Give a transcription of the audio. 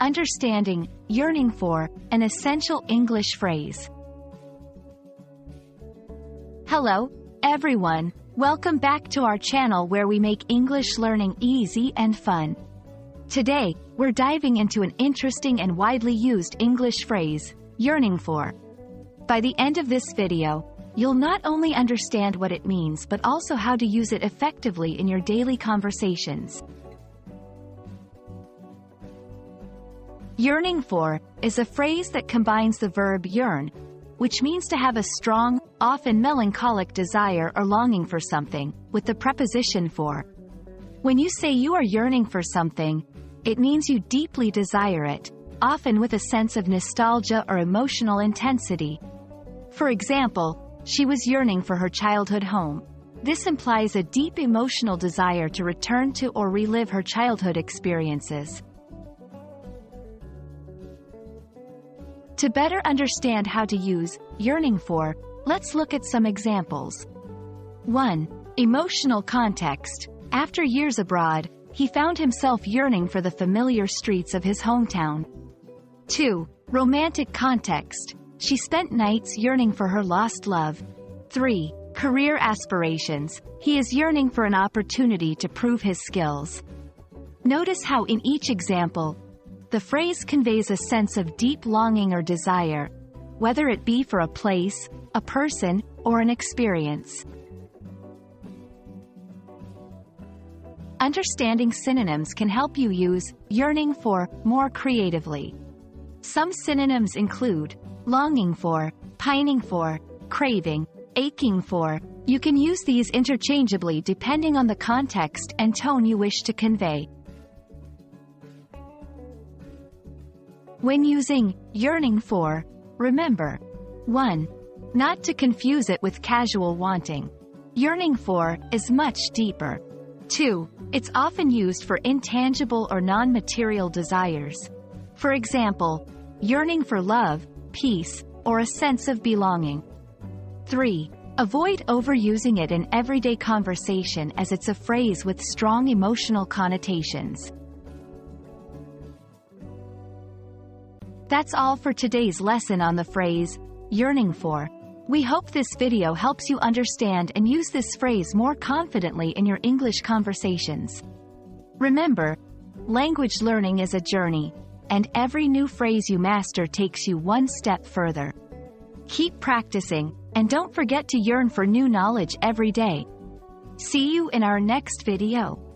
Understanding, yearning for, an essential English phrase. Hello, everyone. Welcome back to our channel where we make English learning easy and fun. Today, we're diving into an interesting and widely used English phrase, yearning for. By the end of this video, you'll not only understand what it means but also how to use it effectively in your daily conversations. Yearning for is a phrase that combines the verb yearn, which means to have a strong, often melancholic desire or longing for something, with the preposition for. When you say you are yearning for something, it means you deeply desire it, often with a sense of nostalgia or emotional intensity. For example, she was yearning for her childhood home. This implies a deep emotional desire to return to or relive her childhood experiences. To better understand how to use yearning for, let's look at some examples. 1. Emotional context. After years abroad, he found himself yearning for the familiar streets of his hometown. 2. Romantic context. She spent nights yearning for her lost love. 3. Career aspirations. He is yearning for an opportunity to prove his skills. Notice how in each example, the phrase conveys a sense of deep longing or desire, whether it be for a place, a person, or an experience. Understanding synonyms can help you use yearning for more creatively. Some synonyms include longing for, pining for, craving, aching for. You can use these interchangeably depending on the context and tone you wish to convey. When using yearning for, remember 1. Not to confuse it with casual wanting. Yearning for is much deeper. 2. It's often used for intangible or non-material desires. For example, yearning for love, peace, or a sense of belonging. 3. Avoid overusing it in everyday conversation as it's a phrase with strong emotional connotations. That's all for today's lesson on the phrase, yearning for. We hope this video helps you understand and use this phrase more confidently in your English conversations. Remember, language learning is a journey, and every new phrase you master takes you one step further. Keep practicing, and don't forget to yearn for new knowledge every day. See you in our next video.